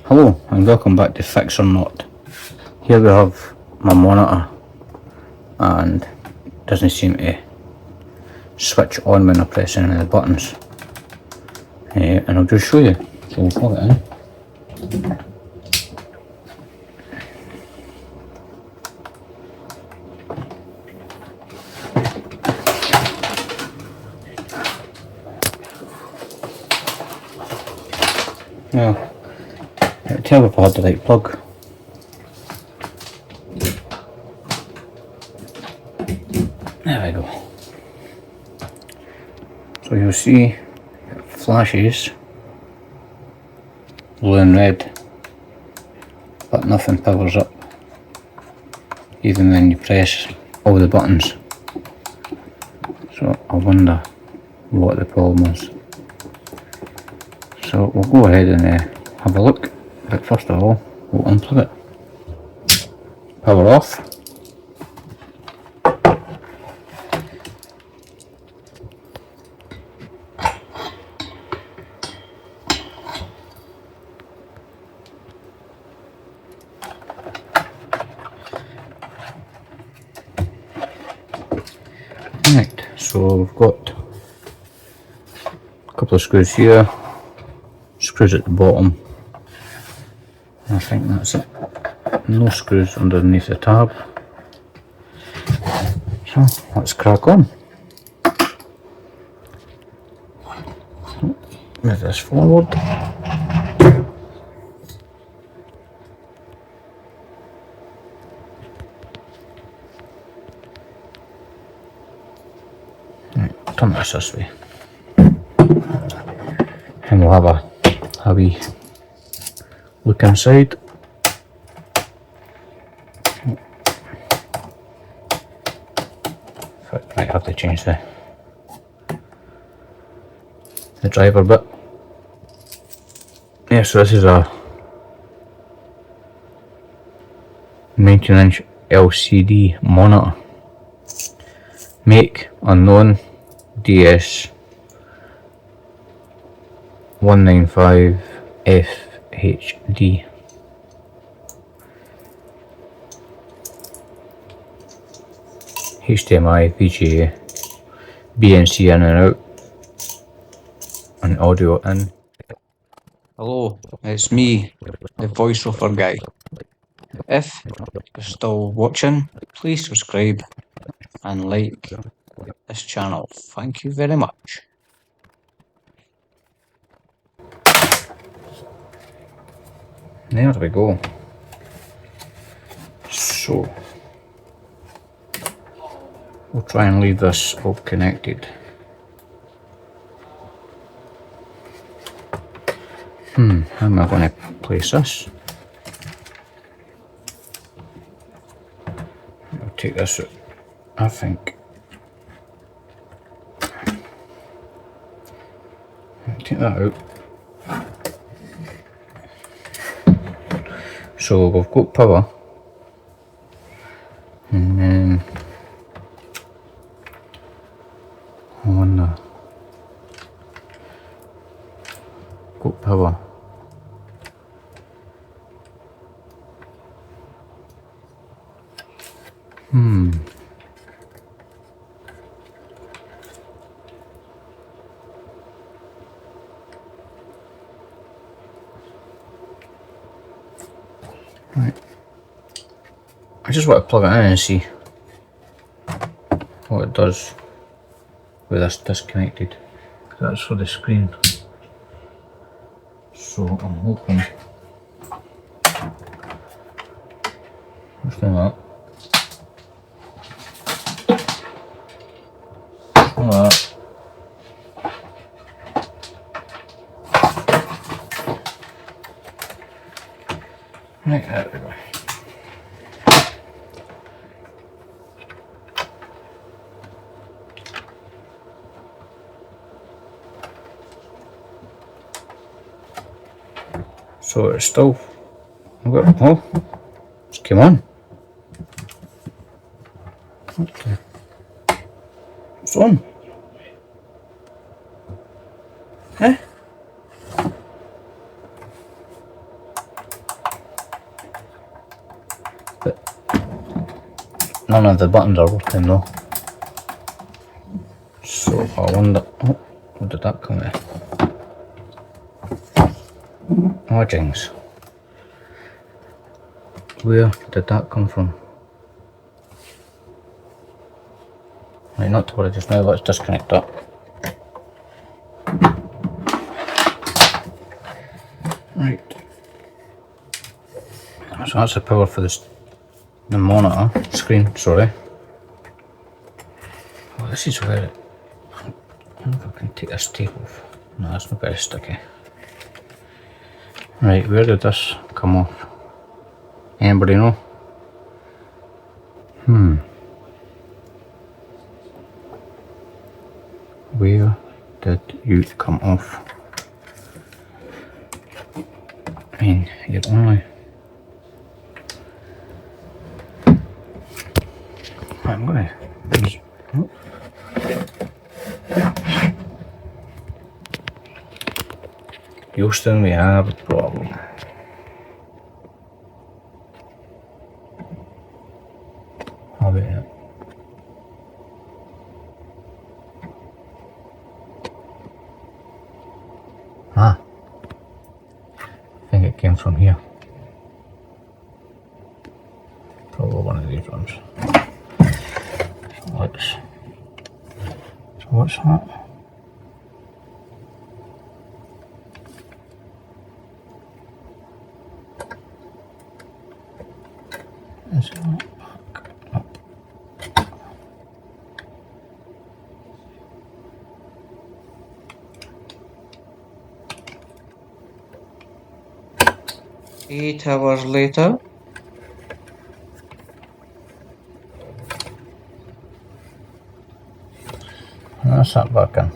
Hello and welcome back to Fix or Not. Here we have my monitor and it doesn't seem to switch on when I press any of the buttons. And I'll just show you. So we'll plug it in. Now, it'll tell if I had the right plug. There we go. So you'll see it flashes blue and red, but nothing powers up, even when you press all the buttons. So I wonder what the problem is. So we'll go ahead and have a look, but first of all we'll unplug it. Power off. Right, so we've got a couple of screws here, screws at the bottom. I think that's it. No screws underneath the tab. So let's crack on. Move this forward. Right, turn this way. And we'll have a wee look inside. In fact, might have to change the driver bit. Yeah, so this is a 19-inch LCD monitor. Make unknown, DS 195 FHD. HDMI, VGA, BNC in and out, and audio in. Hello, it's me, the voiceover guy. If you're still watching, please subscribe and like this channel. Thank you very much. There we go. So we'll try and leave this all connected. How am I going to place this? I'll take this out, I think. I'll take that out. So we've got power, and then I wonder, got power. Right. I just want to plug it in and see what it does with this disconnected. That's for the screen. So I'm hoping. What's going on? That. Right, there we go. So it's still, oh, it's came on. Okay. It's on. Eh? none of the buttons are working though. So I wonder, oh, where did that come in? Oh jinx. Where did that come from? Right, not to worry just now, let's disconnect that. Right. So that's the power for the monitor, screen, sorry. Oh, this is where it, I don't know if I can take this tape off. No, that's not very sticky. Right, where did this come off? Anybody know? Where did you come off? I mean, you're only... I'm gonna use... Oh. Houston, we have a problem. How about that? Ah, I think it came from here. Probably one of these ones. So what's that? Is that back up? Eight hours later. That's that back in.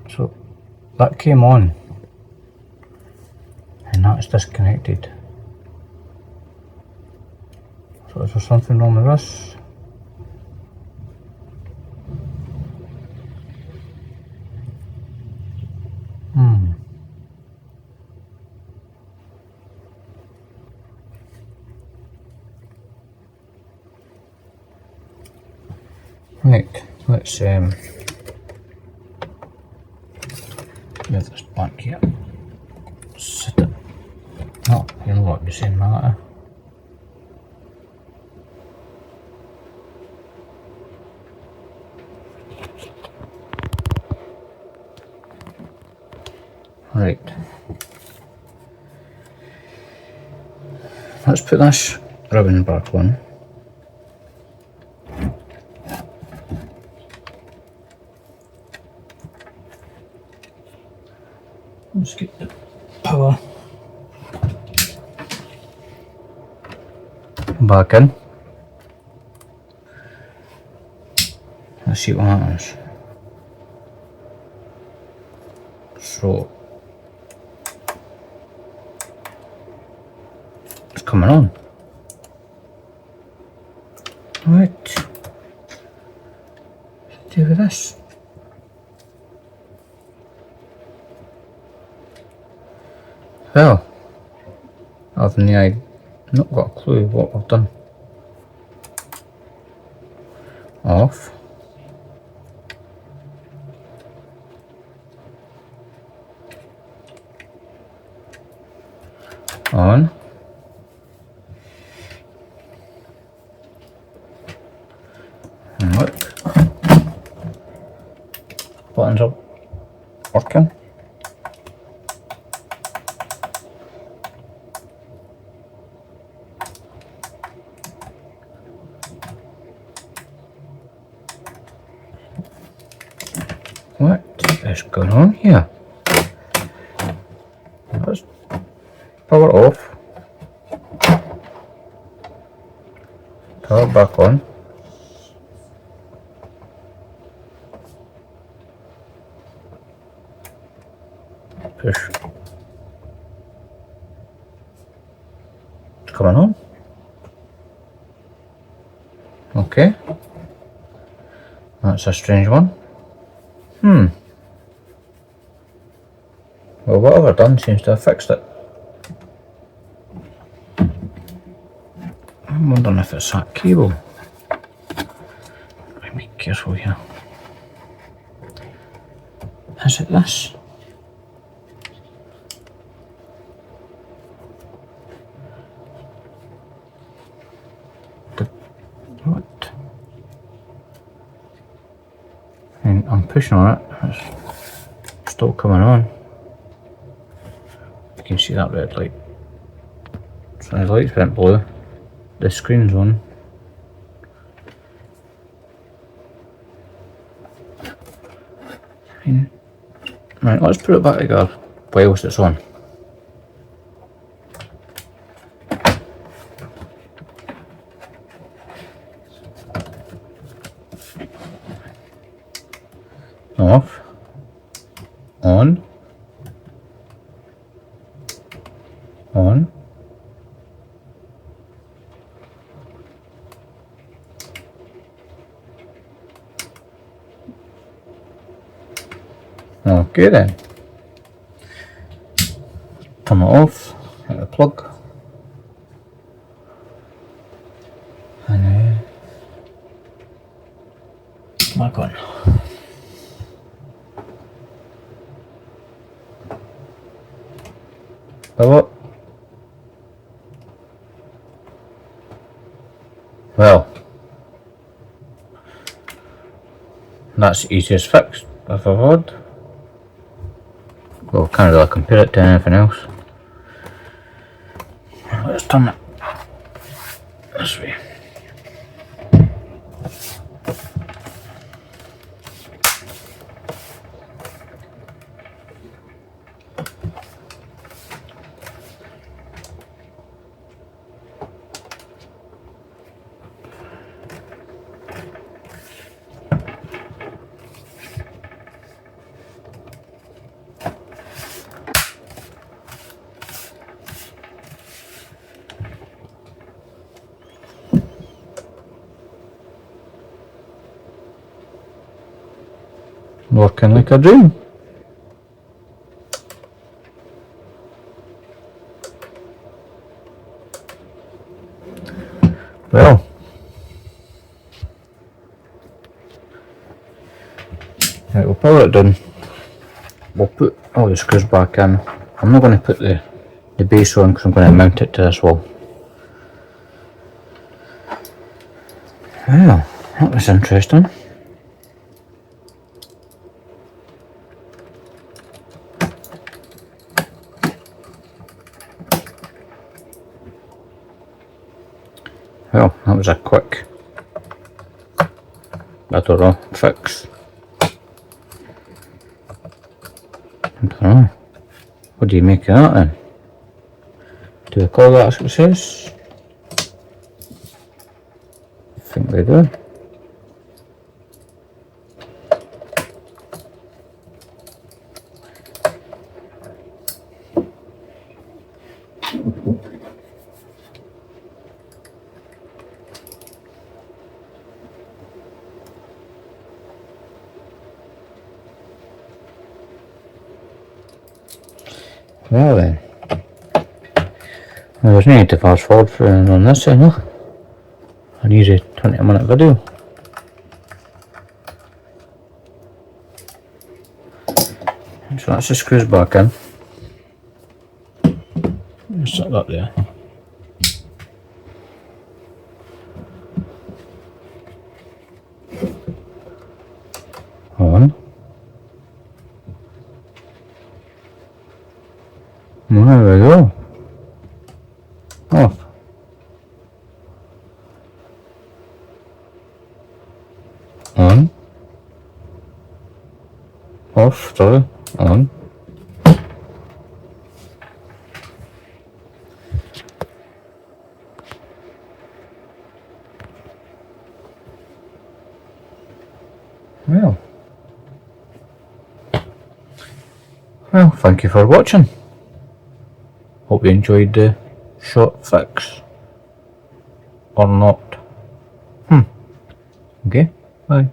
So that came on and that's disconnected. So is there something wrong with this? Right, let's move this back here. Sit it. Oh, you know what, the same matter. Right. Let's put this ribbon back on. Let's get the power back in. Let's see what happens. So it's coming on. What do with this? Well, other than I've not got a clue what I've done. Off. On. And look. Buttons are working. What is going on here? Let's power off. Power back on. Push. It's coming on. Okay. That's a strange one. whatever I've done seems to have fixed it. I'm wondering if it's that cable. Be careful here. Is it this? What? And I'm pushing on it. It's still coming on. You can see that red light. So the light's went blue. The screen's on. Right, let's put it back together whilst it's on. Off. On. On. Okay then. Turn it off, hit the plug, and back on. Hello? Well, that's the easiest fix I've ever had. Well, can't really compare it to anything else. Let's turn it this way. Working like a dream. Well, right, we'll power it down. We'll put all the screws back in. I'm not going to put the base on because I'm going to mount it to this wall. Well, that was interesting. Well, that was a quick, I don't know, fix. I don't know. What do you make of that then? Do they call that a success? I think they do. Well then, there's no need to fast forward for on this then, huh? An easy 20-minute video. So that's the screws back in. Just set that there. On. There we go. Off. On. Off, sorry. On. Well, thank you for watching. Hope you enjoyed the short fix. Or not. Okay, bye.